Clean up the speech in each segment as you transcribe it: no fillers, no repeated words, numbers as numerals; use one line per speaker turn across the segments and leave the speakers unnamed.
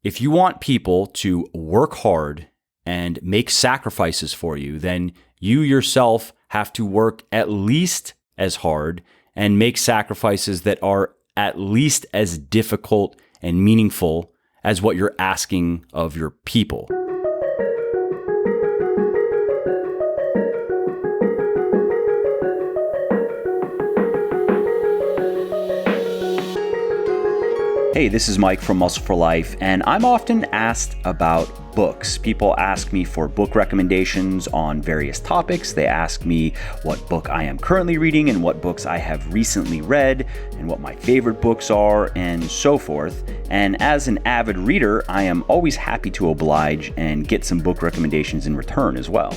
If you want people to work hard and make sacrifices for you, then you yourself have to work at least as hard and make sacrifices that are at least as difficult and meaningful as what you're asking of your people. Hey, this is Mike from Muscle for Life, and I'm often asked about books. People ask me for book recommendations on various topics. They ask me what book I am currently reading and what books I have recently read and what my favorite books are and so forth. And as an avid reader, I am always happy to oblige and get some book recommendations in return as well.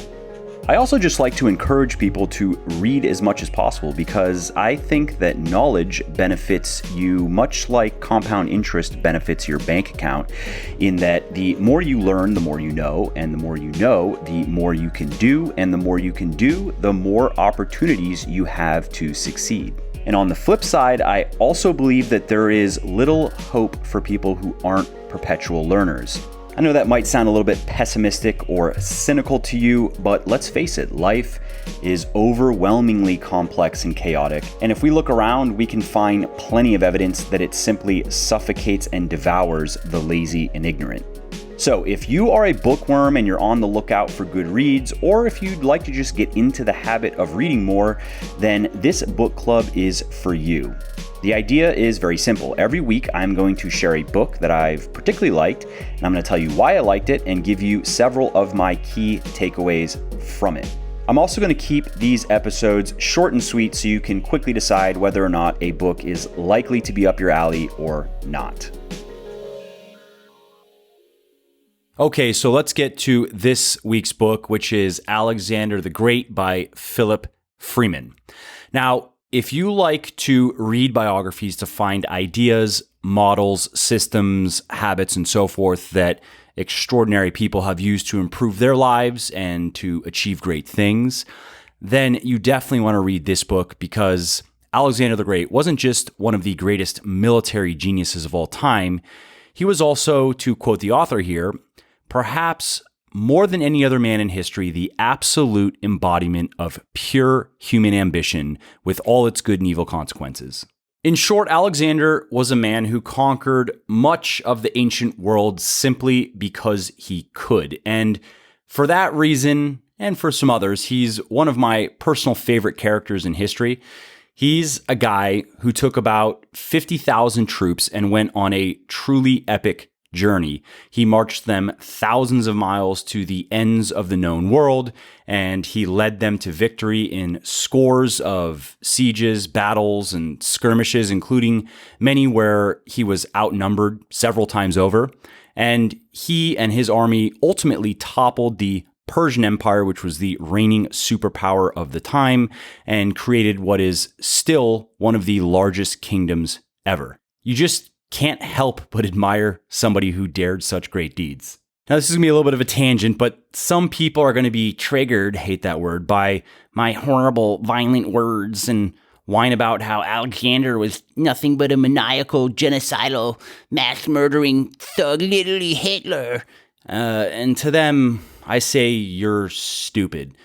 I also just like to encourage people to read as much as possible because I think that knowledge benefits you much like compound interest benefits your bank account, in that the more you learn, the more you know, and the more you know, the more you can do, and the more you can do, the more opportunities you have to succeed. And on the flip side, I also believe that there is little hope for people who aren't perpetual learners. I know that might sound a little bit pessimistic or cynical to you, but let's face it, life is overwhelmingly complex and chaotic. And if we look around, we can find plenty of evidence that it simply suffocates and devours the lazy and ignorant. So if you are a bookworm and you're on the lookout for good reads, or if you'd like to just get into the habit of reading more, then this book club is for you. The idea is very simple. Every week, I'm going to share a book that I've particularly liked, and I'm going to tell you why I liked it and give you several of my key takeaways from it. I'm also going to keep these episodes short and sweet so you can quickly decide whether or not a book is likely to be up your alley or not. Okay, so let's get to this week's book, which is Alexander the Great by Philip Freeman. Now, if you like to read biographies to find ideas, models, systems, habits, and so forth that extraordinary people have used to improve their lives and to achieve great things, then you definitely want to read this book, because Alexander the Great wasn't just one of the greatest military geniuses of all time. He was also, to quote the author here, perhaps more than any other man in history, the absolute embodiment of pure human ambition with all its good and evil consequences. In short, Alexander was a man who conquered much of the ancient world simply because he could. And for that reason, and for some others, he's one of my personal favorite characters in history. He's a guy who took about 50,000 troops and went on a truly epic journey. He marched them thousands of miles to the ends of the known world, and he led them to victory in scores of sieges, battles, and skirmishes, including many where he was outnumbered several times over. And he and his army ultimately toppled the Persian Empire, which was the reigning superpower of the time, and created what is still one of the largest kingdoms ever. You just can't help but admire somebody who dared such great deeds. Now, this is going to be a little bit of a tangent, but some people are going to be triggered, hate that word, by my horrible, violent words and whine about how Alexander was nothing but a maniacal, genocidal, mass-murdering thug, literally Hitler. And to them, I say, you're stupid.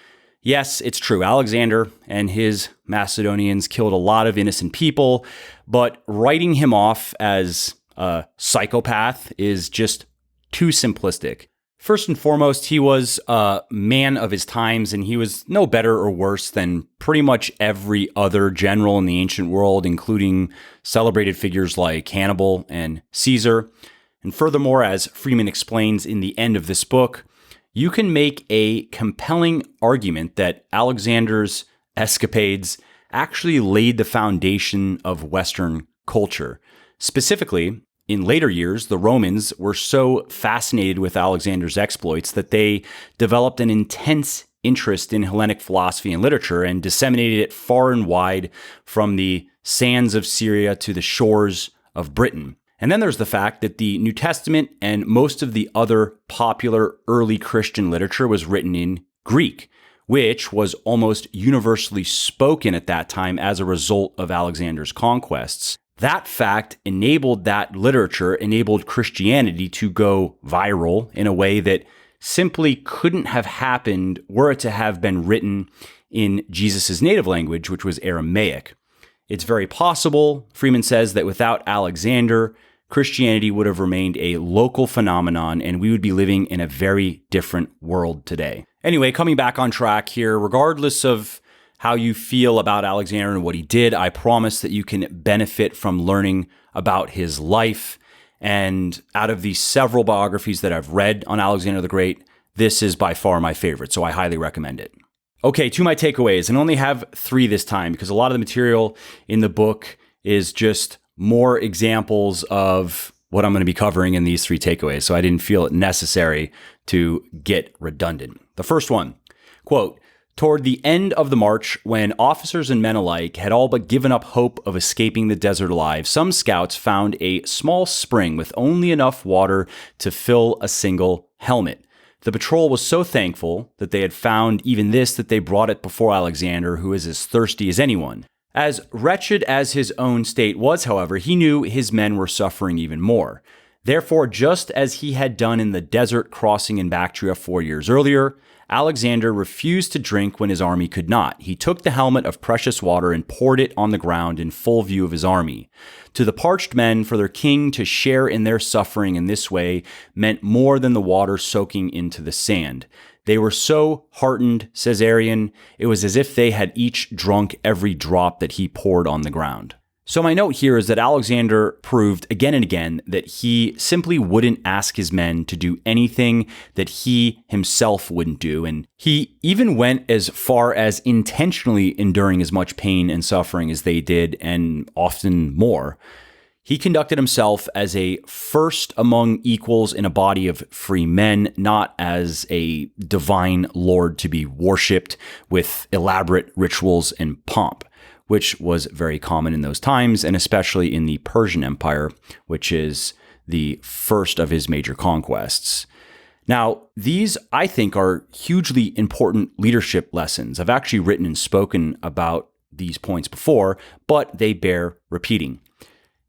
Yes, it's true. Alexander and his Macedonians killed a lot of innocent people, but writing him off as a psychopath is just too simplistic. First and foremost, he was a man of his times, and he was no better or worse than pretty much every other general in the ancient world, including celebrated figures like Hannibal and Caesar. And furthermore, as Freeman explains in the end of this book, you can make a compelling argument that Alexander's escapades actually laid the foundation of Western culture. Specifically, in later years, the Romans were so fascinated with Alexander's exploits that they developed an intense interest in Hellenic philosophy and literature and disseminated it far and wide, from the sands of Syria to the shores of Britain. And then there's the fact that the New Testament and most of the other popular early Christian literature was written in Greek, which was almost universally spoken at that time as a result of Alexander's conquests. That fact enabled Christianity to go viral in a way that simply couldn't have happened were it to have been written in Jesus' native language, which was Aramaic. It's very possible, Freeman says, that without Alexander, Christianity would have remained a local phenomenon and we would be living in a very different world today. Anyway, coming back on track here, regardless of how you feel about Alexander and what he did, I promise that you can benefit from learning about his life. And out of the several biographies that I've read on Alexander the Great, this is by far my favorite, so I highly recommend it. Okay, to my takeaways, and I only have 3 this time because a lot of the material in the book is just more examples of what I'm going to be covering in these 3 takeaways, so I didn't feel it necessary to get redundant. The first one, quote, "Toward the end of the march, when officers and men alike had all but given up hope of escaping the desert alive, some scouts found a small spring with only enough water to fill a single helmet. The patrol was so thankful that they had found even this that they brought it before Alexander, who is as thirsty as anyone. As wretched as his own state was, however, he knew his men were suffering even more. Therefore, just as he had done in the desert crossing in Bactria 4 years earlier, Alexander refused to drink when his army could not. He took the helmet of precious water and poured it on the ground in full view of his army. To the parched men, for their king to share in their suffering in this way meant more than the water soaking into the sand. They were so heartened, says Arrian, it was as if they had each drunk every drop that he poured on the ground." So my note here is that Alexander proved again and again that he simply wouldn't ask his men to do anything that he himself wouldn't do. And he even went as far as intentionally enduring as much pain and suffering as they did, and often more. He conducted himself as a first among equals in a body of free men, not as a divine lord to be worshipped with elaborate rituals and pomp, which was very common in those times, and especially in the Persian Empire, which is the first of his major conquests. Now, these, I think, are hugely important leadership lessons. I've actually written and spoken about these points before, but they bear repeating.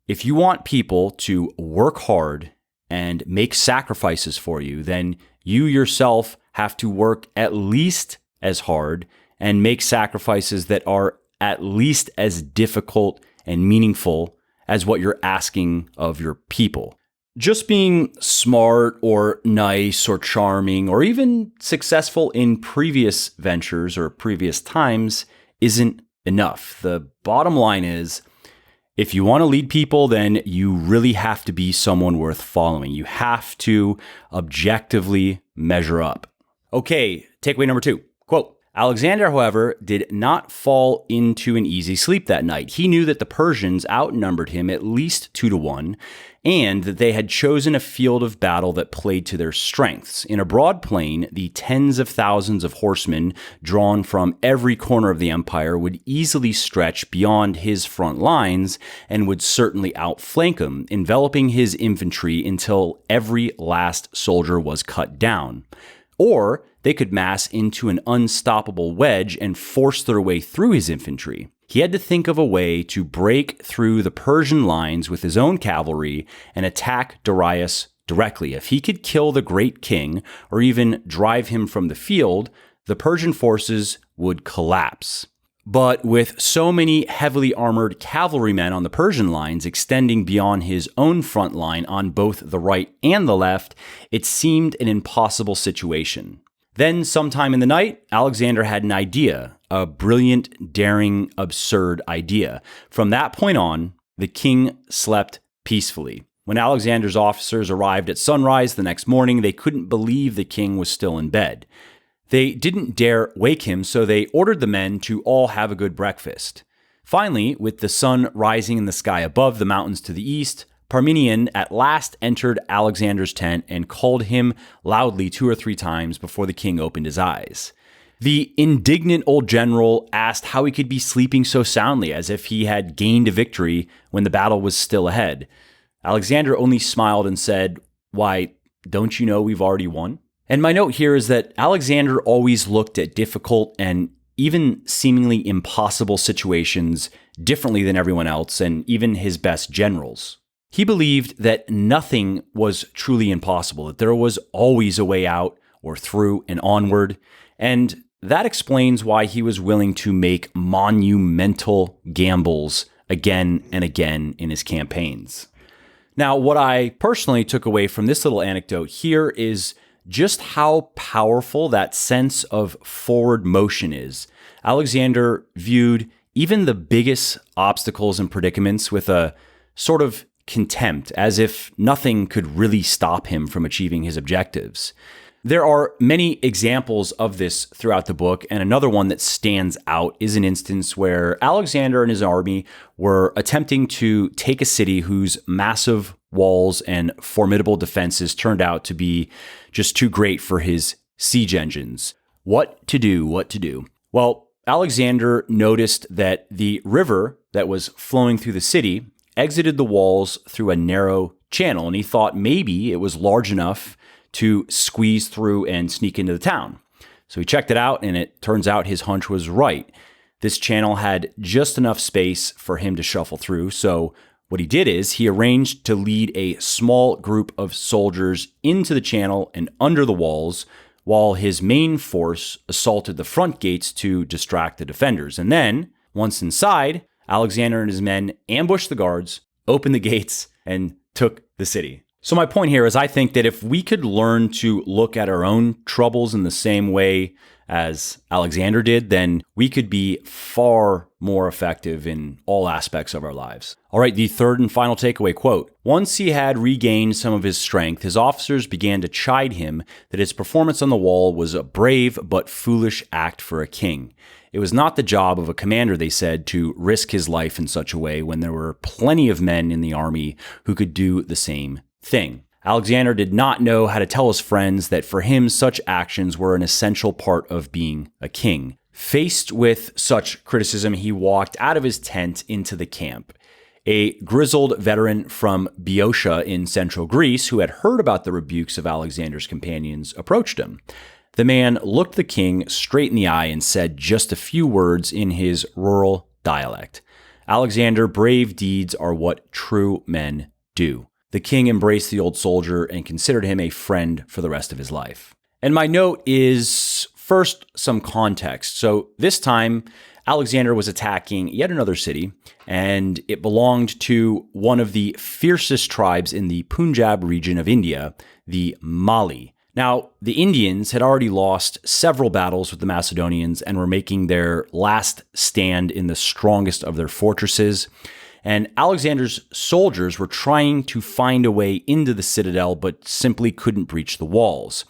If you want people to work hard and make sacrifices for you, then you yourself have to work at least as hard and make sacrifices that are at least as difficult and meaningful as what you're asking of your people. Just being smart or nice or charming or even successful in previous ventures or previous times isn't enough. The bottom line is, if you want to lead people, then you really have to be someone worth following. You have to objectively measure up. Okay, takeaway number 2, quote, "Alexander, however, did not fall into an easy sleep that night. He knew that the Persians outnumbered him at least 2-1, and that they had chosen a field of battle that played to their strengths. In a broad plain, the tens of thousands of horsemen drawn from every corner of the empire would easily stretch beyond his front lines and would certainly outflank him, enveloping his infantry until every last soldier was cut down. Or they could mass into an unstoppable wedge and force their way through his infantry. He had to think of a way to break through the Persian lines with his own cavalry and attack Darius directly. If he could kill the great king or even drive him from the field, the Persian forces would collapse. But with so many heavily armored cavalrymen on the Persian lines extending beyond his own front line on both the right and the left, it seemed an impossible situation. Then, sometime in the night, Alexander had an idea, a brilliant, daring, absurd idea. From that point on, the king slept peacefully. When Alexander's officers arrived at sunrise the next morning, they couldn't believe the king was still in bed. They didn't dare wake him, so they ordered the men to all have a good breakfast. Finally, with the sun rising in the sky above the mountains to the east, Parmenion at last entered Alexander's tent and called him loudly 2 or 3 times before the king opened his eyes. The indignant old general asked how he could be sleeping so soundly, as if he had gained a victory when the battle was still ahead. Alexander only smiled and said, "Why, don't you know we've already won?" And my note here is that Alexander always looked at difficult and even seemingly impossible situations differently than everyone else and even his best generals. He believed that nothing was truly impossible, that there was always a way out or through and onward, and that explains why he was willing to make monumental gambles again and again in his campaigns. Now, what I personally took away from this little anecdote here is just how powerful that sense of forward motion is. Alexander viewed even the biggest obstacles and predicaments with a sort of contempt, as if nothing could really stop him from achieving his objectives. There are many examples of this throughout the book, and another one that stands out is an instance where Alexander and his army were attempting to take a city whose massive walls and formidable defenses turned out to be just too great for his siege engines. What to do? Well, Alexander noticed that the river that was flowing through the city exited the walls through a narrow channel, and he thought maybe it was large enough to squeeze through and sneak into the town. So he checked it out, and it turns out his hunch was right. This channel had just enough space for him to shuffle through, so what he did is he arranged to lead a small group of soldiers into the channel and under the walls, while his main force assaulted the front gates to distract the defenders. And then, once inside, Alexander and his men ambushed the guards, opened the gates, and took the city. So my point here is I think that if we could learn to look at our own troubles in the same way as Alexander did, then we could be far more effective in all aspects of our lives. All right, the third and final takeaway quote. Once he had regained some of his strength, his officers began to chide him that his performance on the wall was a brave but foolish act for a king. It was not the job of a commander, they said, to risk his life in such a way when there were plenty of men in the army who could do the same thing. Alexander did not know how to tell his friends that for him such actions were an essential part of being a king. Faced with such criticism, he walked out of his tent into the camp. A grizzled veteran from Boeotia in central Greece who had heard about the rebukes of Alexander's companions approached him. The man looked the king straight in the eye and said just a few words in his rural dialect. Alexander, brave deeds are what true men do. The king embraced the old soldier and considered him a friend for the rest of his life. And my note is first some context. So this time, Alexander was attacking yet another city, and it belonged to one of the fiercest tribes in the Punjab region of India, the Mali. Now, the Indians had already lost several battles with the Macedonians and were making their last stand in the strongest of their fortresses. And Alexander's soldiers were trying to find a way into the citadel, but simply couldn't breach the walls.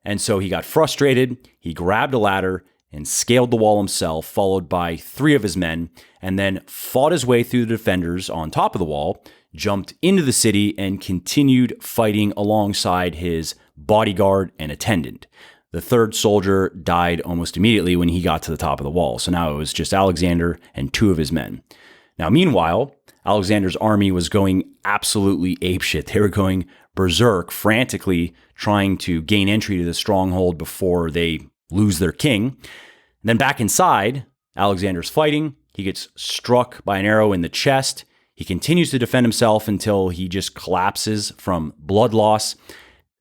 And so he got frustrated, he grabbed a ladder and scaled the wall himself, followed by 3 of his men, and then fought his way through the defenders on top of the wall, jumped into the city, and continued fighting alongside his bodyguard and attendant. The 3rd soldier died almost immediately when he got to the top of the wall. So now it was just Alexander and 2 of his men. Now, meanwhile, Alexander's army was going absolutely apeshit. They were going berserk, frantically trying to gain entry to the stronghold before they lose their king. And then back inside, Alexander's fighting. He gets struck by an arrow in the chest. He continues to defend himself until he just collapses from blood loss,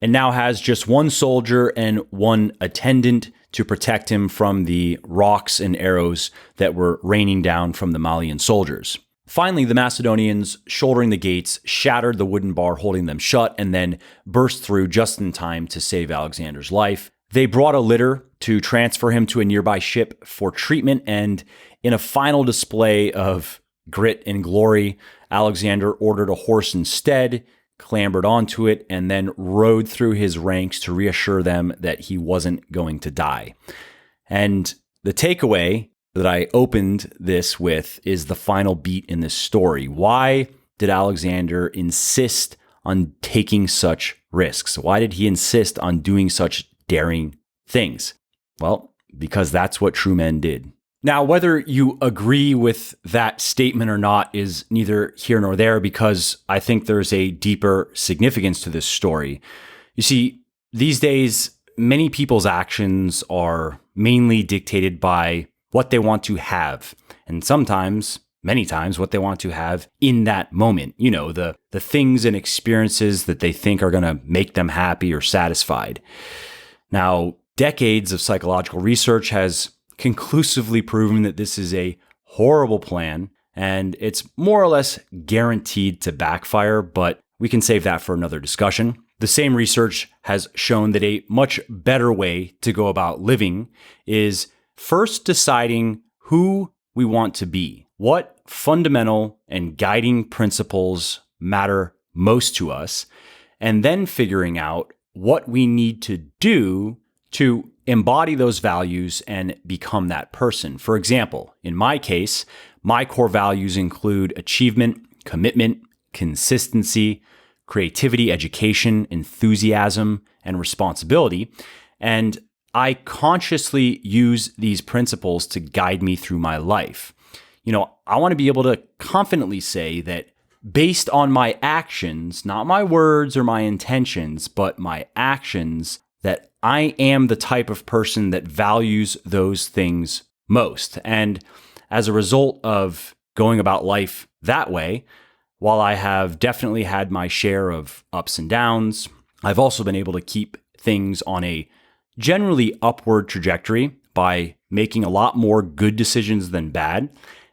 and now has just 1 soldier and 1 attendant to protect him from the rocks and arrows that were raining down from the Malian soldiers. Finally, the Macedonians, shouldering the gates, shattered the wooden bar holding them shut and then burst through just in time to save Alexander's life. They brought a litter to transfer him to a nearby ship for treatment, and in a final display of grit and glory, Alexander ordered a horse instead, clambered onto it, and then rode through his ranks to reassure them that he wasn't going to die. And the takeaway that I opened this with is the final beat in this story. Why did Alexander insist on taking such risks? Why did he insist on doing such daring things? Well, because that's what true men did. Now, whether you agree with that statement or not is neither here nor there, because I think there's a deeper significance to this story. You see, these days, many people's actions are mainly dictated by what they want to have. And sometimes, many times, what they want to have in that moment. You know, the things and experiences that they think are going to make them happy or satisfied. Now, decades of psychological research has conclusively proven that this is a horrible plan, and it's more or less guaranteed to backfire, but we can save that for another discussion. The same research has shown that a much better way to go about living is first deciding who we want to be. What fundamental and guiding principles matter most to us, and then figuring out what we need to do to embody those values and become that person. For example, in my case, my core values include achievement, commitment, consistency, creativity, education, enthusiasm, and responsibility. And I consciously use these principles to guide me through my life. You know, I want to be able to confidently say that based on my actions, not my words or my intentions, but my actions, that I am the type of person that values those things most. And as a result of going about life that way, while I have definitely had my share of ups and downs, I've also been able to keep things on a generally upward trajectory by making a lot more good decisions than bad.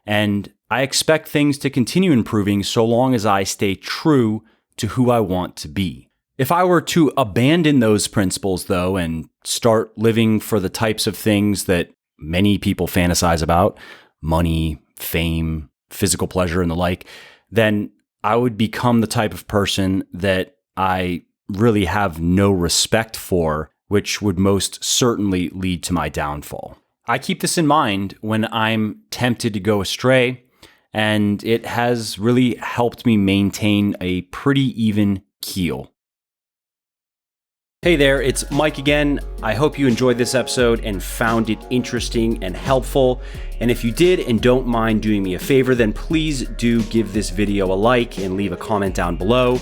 And I expect things to continue improving so long as I stay true to who I want to be. If I were to abandon those principles, though, and start living for the types of things that many people fantasize about, money, fame, physical pleasure, and the like, then I would become the type of person that I really have no respect for, which would most certainly lead to my downfall. I keep this in mind when I'm tempted to go astray, and it has really helped me maintain a pretty even keel. Hey there, it's Mike again. I hope you enjoyed this episode and found it interesting and helpful. And if you did and don't mind doing me a favor, then please do give this video a like and leave a comment down below.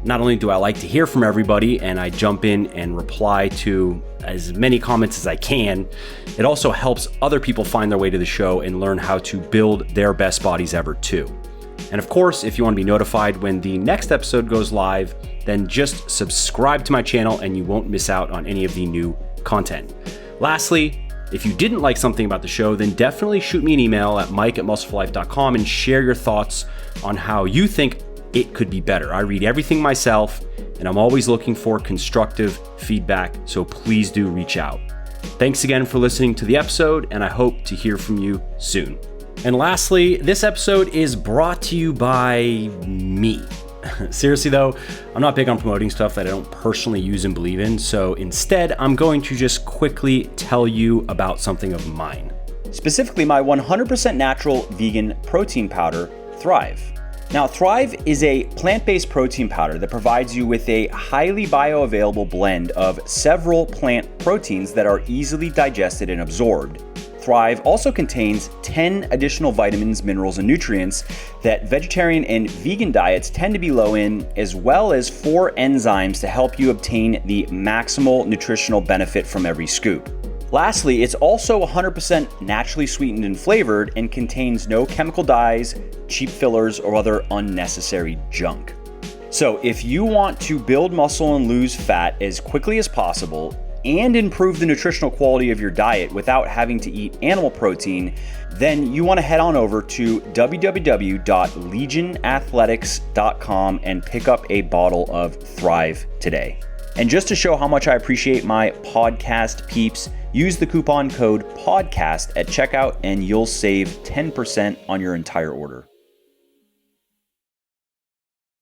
Not only do I like to hear from everybody and I jump in and reply to as many comments as I can, it also helps other people find their way to the show and learn how to build their best bodies ever too. And of course, if you want to be notified when the next episode goes live, then just subscribe to my channel and you won't miss out on any of the new content. Lastly, if you didn't like something about the show, then definitely shoot me an email at mike@muscleflife.com and share your thoughts on how you think it could be better. I read everything myself, and I'm always looking for constructive feedback, so please do reach out. Thanks again for listening to the episode, and I hope to hear from you soon. And lastly, this episode is brought to you by me. Seriously though, I'm not big on promoting stuff that I don't personally use and believe in, so instead I'm going to just quickly tell you about something of mine. Specifically my 100% natural vegan protein powder, Thrive. Now, Thrive is a plant-based protein powder that provides you with a highly bioavailable blend of several plant proteins that are easily digested and absorbed. Thrive also contains 10 additional vitamins, minerals, and nutrients that vegetarian and vegan diets tend to be low in, as well as 4 enzymes to help you obtain the maximal nutritional benefit from every scoop. Lastly, it's also 100% naturally sweetened and flavored and contains no chemical dyes, cheap fillers, or other unnecessary junk. So if you want to build muscle and lose fat as quickly as possible and improve the nutritional quality of your diet without having to eat animal protein, then you want to head on over to www.legionathletics.com and pick up a bottle of Thrive today. And just to show how much I appreciate my podcast peeps, use the coupon code PODCAST at checkout and you'll save 10% on your entire order.